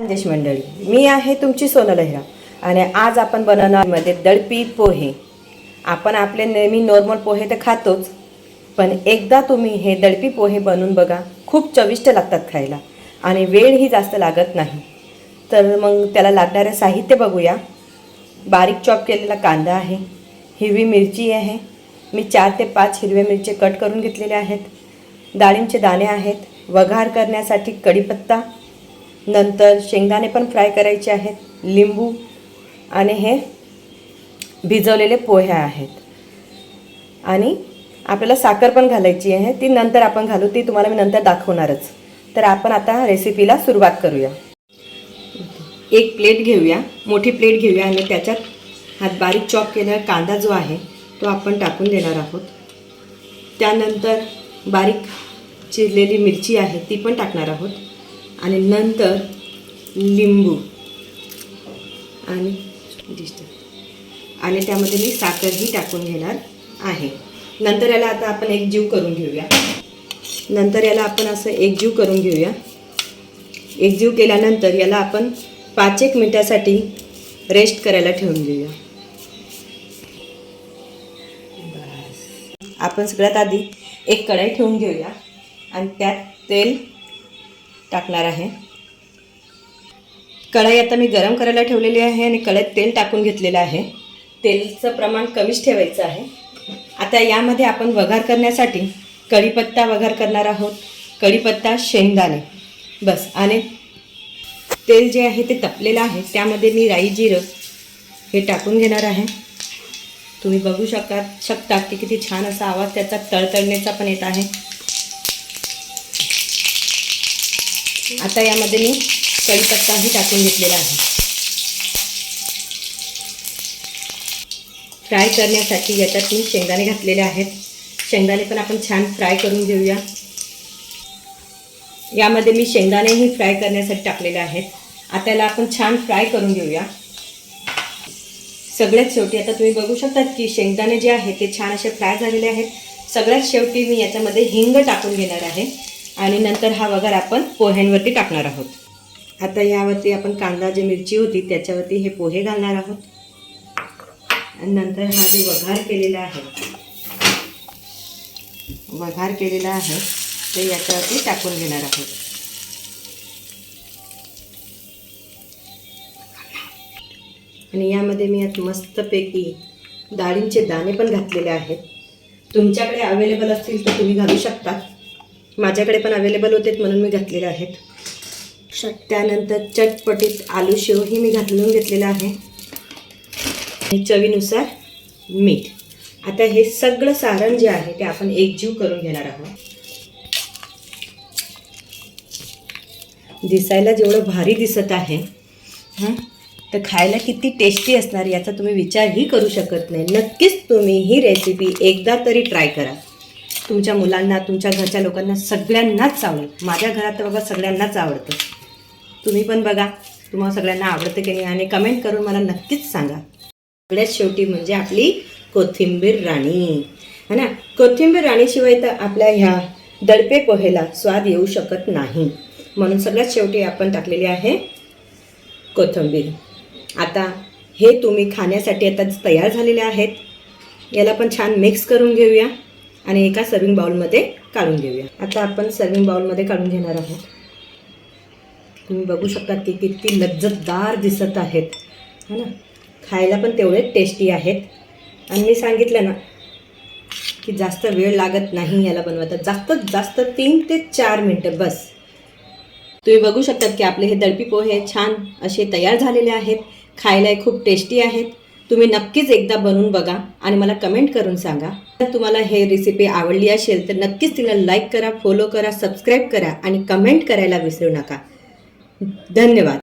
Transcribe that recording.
संदेश मंडळी, मी आहे तुमची सोनल लहिरा आणि आज आपण बनवणार मध्ये दडपी पोहे। आपण आपले नेहमी नॉर्मल पोहे तर खातोच, पण एकदा तुम्ही हे दडपी पोहे बनवून बघा। खूप चविष्ट लागतात खायला आणि वेळही जास्त लागत नाही। तर मग त्याला लागणारे साहित्य बघूया। बारीक चॉप केलेला कांदा आहे, हिरवी मिरची आहे, मी 4 ते 5 हिरव्या मिरची कट करून घेतलेले आहेत, डाळिंबचे दाणे आहेत, वघार करण्यासाठी कढीपत्ता, नंतर शेंगदाणे पण फ्राय करायचे आहेत, लिंबू आणि हे भिजवलेले पोहे आहेत आणि आपल्याला साखर पण घालायची आहे। ती नंतर आपण घालू, ती तुम्हाला मी नंतर दाखवणारच। तर आपण आता रेसिपीला सुरुवात करूया। एक प्लेट घेऊया, मोठी प्लेट घेऊया आणि त्याच्यात हा बारीक चॉप केलेला कांदा जो आहे तो आपण टाकून देणार आहोत। त्यानंतर बारीक चिरलेली मिरची आहे ती पण टाकणार आहोत आणि नंतर लिंबू आणि त्यामध्ये मी साखरही टाकून घेणार आहे। नंतर याला आता आपण एकजीव करून घेऊया। एकजीव केल्यानंतर याला आपण 5-1 मिनिटासाठी रेस्ट करायला ठेवून घेऊया। आपण सगळ्यात आधी एक कढई ठेवून घेऊया आणि त्यात तेल टाकणार आहे। कढई आता मी गरम करायला ठेवलेली आहे आणि कढईत तेल टाकून घेतलेलं आहे। तेलाचं प्रमाण कमीच ठेवायचं आहे। आता यामध्ये आपण वघार करण्यासाठी कढीपत्ता वघार करणार आहोत, कढीपत्ता, शेंगदाणे बस। आणि तेल जे आहे ते तपलेलं आहे, त्यामध्ये मी राई जिरं हे टाकून घेणार आहे। तुम्ही बघू शकता की किती छान असा आवाज त्याचा तळतळण्याचा पण येत आहे। आता यामध्ये मी कढीपत्ताही टाकून घेतलेला आहे। फ्राय करण्यासाठी याच्यात मी शेंगदाणे घातलेले आहेत, शेंगदाणे पण आपण छान फ्राय करून घेऊया। यामध्ये मी शेंगदाणेही फ्राय करण्यासाठी टाकलेले आहेत। आता याला आपण छान फ्राय करून घेऊया। सगळ्यात शेवटी आता तुम्ही बघू शकता की शेंगदाणे जे आहे ते छान असे फ्राय झालेले आहेत। सगळ्यात शेवटी मी याच्यामध्ये हिंग टाकून घेणार आहे आणि नंतर हा वघार आपण पोह्यांवरती टाकणार आहोत। आता यावरती आपण कांदा जी मिरची होती त्याच्यावरती हे पोहे घालणार आहोत आणि नंतर हा जो वघार केलेला आहे ते याच्यावरती टाकून घेणार आहोत। आणि यामध्ये मी आता मस्तपैकी डाळिंबचे दाणे पण घातलेले आहेत। तुमच्याकडे अवेलेबल असतील तर तुम्ही घालू शकता, माझ्याकडे पण अवेलेबल होते म्हणून मी घातलेले आहेत। त्यानंतर चटपटीत आलू शेवही मी घालून घेतलेला आहे आणि चवीनुसार मीठ। आता हे सगळं सारण जे आहे ते आपण एकजीव करून घेणार आहोत। दिसायला जेवढं भारी दिसत आहे तर खायला किती टेस्टी असणार याचा तुम्ही विचारही करू शकत नाही। नक्कीच तुम्ही ही रेसिपी एकदा तरी ट्राय करा। तुमच्या मुलांना, तुमच्या घरच्या लोकांना सगळ्यांनाच आवडेल। माझ्या घरात तर बाबा सगळ्यांनाच आवडतं। तुम्ही पण बघा तुम्हाला सगळ्यांना आवडतं की नाही आणि कमेंट करून मला नक्कीच सांगा। सगळ्यात शेवटी म्हणजे आपली कोथिंबीर राणी है ना। कोथिंबीर राणीशिवाय तर आपल्या ह्या दडपे पोहेला स्वाद येऊ शकत नाही, म्हणून सगळ्यात शेवटी आपण टाकलेली आहे कोथिंबीर। आता हे तुम्ही खाण्यासाठी आता तयार झालेले आहेत। याला पण छान मिक्स करून घेऊया आणि एका सर्विंग बाउलमध्ये काढून घेऊया। आता आपण सर्विंग बाउलमध्ये काढून घेणार आहोत। तुम्ही बघू शकता की किती लज्जतदार दिसत आहेत है ना, खायला पण तेवढे टेस्टी आहेत। आणि मी सांगितलं ना की जास्त वेळ लागत नाही याला बनवायला, जास्तीत जास्त 3 ते 4 मिनिटं बस। तुम्ही बघू शकता की आपले हे दडपी पोहे छान असे तयार झालेले आहेत, खायला खूप टेस्टी आहेत। तुम्ही नक्कीच एकदा बनवून बघा आणि मला कमेंट करून सांगा। जर तुम्हाला हे रेसिपी आवडली असेल तर नक्कीच तिला लाईक करा, फॉलो करा, सबस्क्राईब करा आणि कमेंट करायला विसरू नका। धन्यवाद।